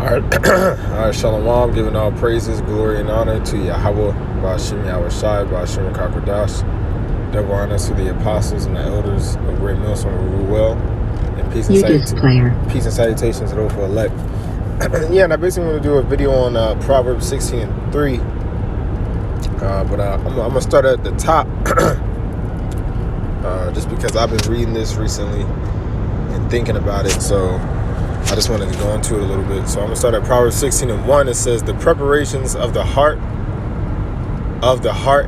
All right, all right, Shalom, giving all praises, glory, and honor to Yahweh, Ba'ashim Yahushai, Ba'ashim Kakodash, double honors to the apostles and the elders of Great Millstone who rule well, and peace and salutations to those who are elect. Yeah, and I basically want to do a video on Proverbs 16 and 3, but I'm going to start at the top, just because I've been reading this recently and thinking about it, so I just wanted to go into it a little bit. So I'm going to start at Proverbs 16 and 1. It says, the preparations of the heart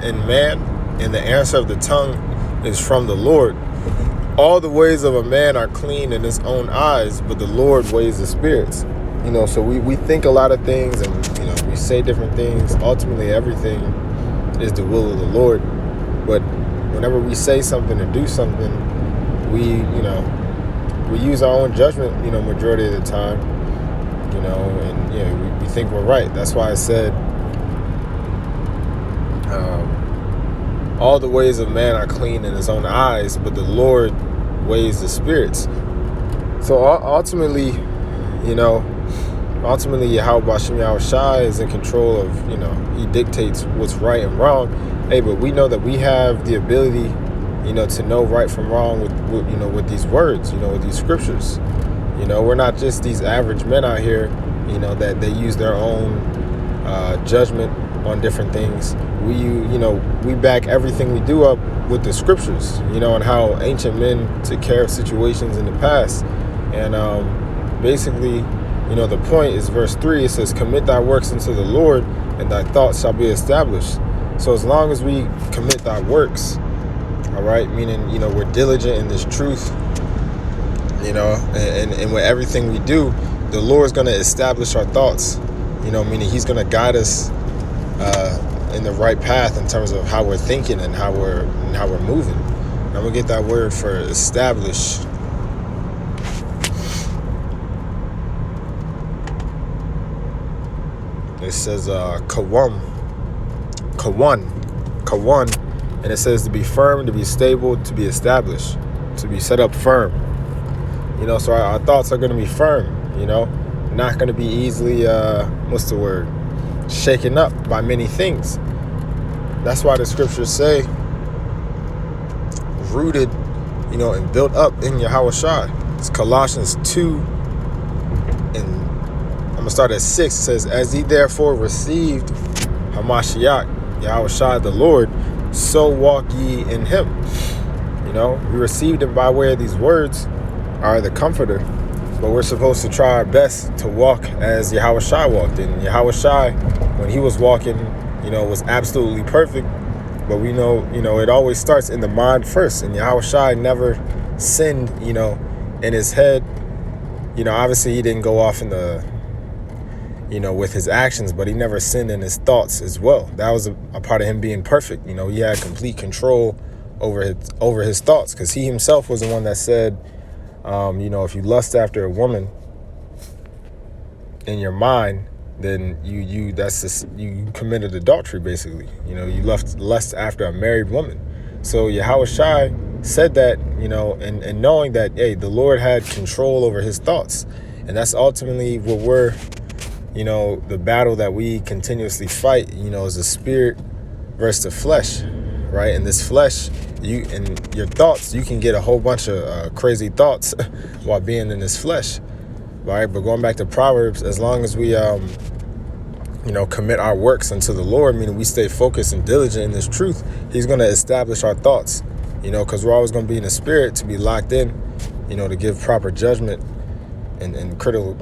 in man, and the answer of the tongue is from the Lord. All the ways of a man are clean in his own eyes, but the Lord weighs the spirits. So we think a lot of things, and we say different things. Ultimately, everything is the will of the Lord. But whenever we say something or do something, we use our own judgment, majority of the time, and we think we're right. That's why I said, all the ways of man are clean in his own eyes, but the Lord weighs the spirits. So ultimately, Yahweh Ba'ashim Yahushai is in control of, he dictates what's right and wrong. Hey, but we know that we have the ability, to know right from wrong with these words, with these scriptures. We're not just these average men out here, that they use their own judgment on different things. We back everything we do up with the scriptures, and how ancient men took care of situations in the past. And basically, the point is verse 3. It says, commit thy works unto the Lord, and thy thoughts shall be established. So as long as we commit thy works, all right, meaning, we're diligent in this truth, and with everything we do, the Lord's going to establish our thoughts, meaning he's going to guide us in the right path in terms of how we're thinking and how we're moving. I'm going to get that word for establish. It says kawan, and it says to be firm, to be stable, to be established, to be set up firm. So our thoughts are going to be firm, not going to be easily, shaken up by many things. That's why the scriptures say, rooted, and built up in Yahushua. It's Colossians 2, and I'm going to start at 6. It says, as ye therefore received Hamashiach, Yahushua the Lord, so walk ye in him. We received him by way of these words, are the comforter, but we're supposed to try our best to walk as Yahushua walked. And Yahushua, when he was walking, was absolutely perfect. But we know, it always starts in the mind first. And Yahushua never sinned, in his head. Obviously he didn't go off in the, with his actions, but he never sinned in his thoughts as well. That was a part of him being perfect. He had complete control over his thoughts, because he himself was the one that said, if you lust after a woman in your mind, then you committed adultery, basically. You lust after a married woman. So Yahushua said that, and knowing that, hey, the Lord had control over his thoughts. And that's ultimately what we're, the battle that we continuously fight, is the spirit versus the flesh, right? And this flesh, and your thoughts, you can get a whole bunch of crazy thoughts while being in this flesh, right? But going back to Proverbs, as long as we, commit our works unto the Lord, meaning we stay focused and diligent in this truth, he's going to establish our thoughts, because we're always going to be in the spirit to be locked in, to give proper judgment and critical,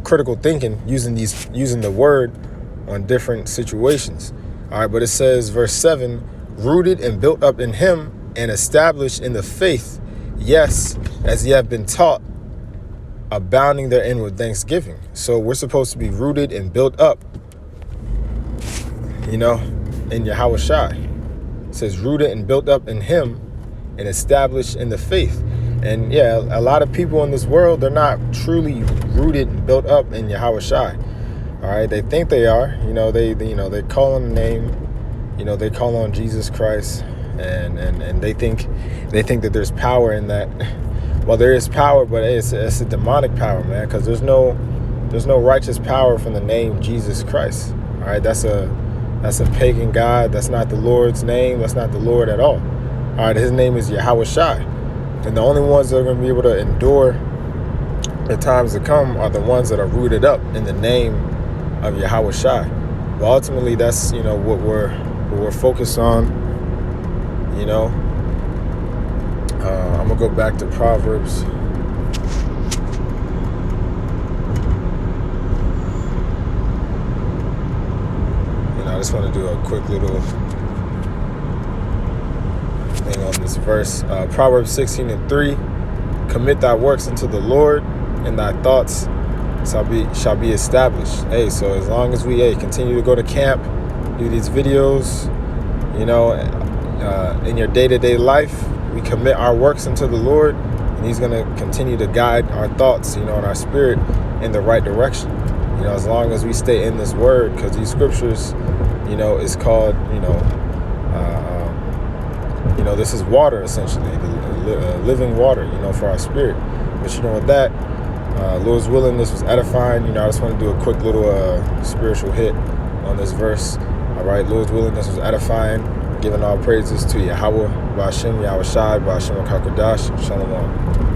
critical thinking, using the word on different situations. All right, but it says, verse 7, rooted and built up in him and established in the faith, yes, as ye have been taught, abounding therein with thanksgiving. So we're supposed to be rooted and built up, in Yahushua. It says rooted and built up in him and established in the faith. And yeah, a lot of people in this world, they're not truly rooted and built up in Yahushua. All right, they think they are. They call on the name. They call on Jesus Christ, and they think that there's power in that. Well, there is power, but it's a demonic power, man, because there's no There's no righteous power from the name Jesus Christ. All right, that's a pagan god. That's not the Lord's name. That's not the Lord at all. All right, his name is Q.S.H. And the only ones that are going to be able to endure the times to come are the ones that are rooted up in the name of Q.S.H. But ultimately, that's, what we're focused on. I'm gonna go back to Proverbs. I just want to do a quick little thing on this verse. Proverbs 16:3. Commit thy works unto the Lord, and thy thoughts shall be established. Hey, so as long as we continue to go to camp, do these videos, in your day-to-day life, we commit our works unto the Lord, and he's going to continue to guide our thoughts, and our spirit in the right direction. As long as we stay in this word, because these scriptures, is called, this is water, essentially, the living water, for our spirit. But with that, Lord's willing, this was edifying. I just want to do a quick little spiritual hit on this verse. All right, Lord's willing, this was edifying. Giving all praises to Yahweh, Ba'ashem, Yahweh Shai, Ba'ashem HaKadosh, Shalom.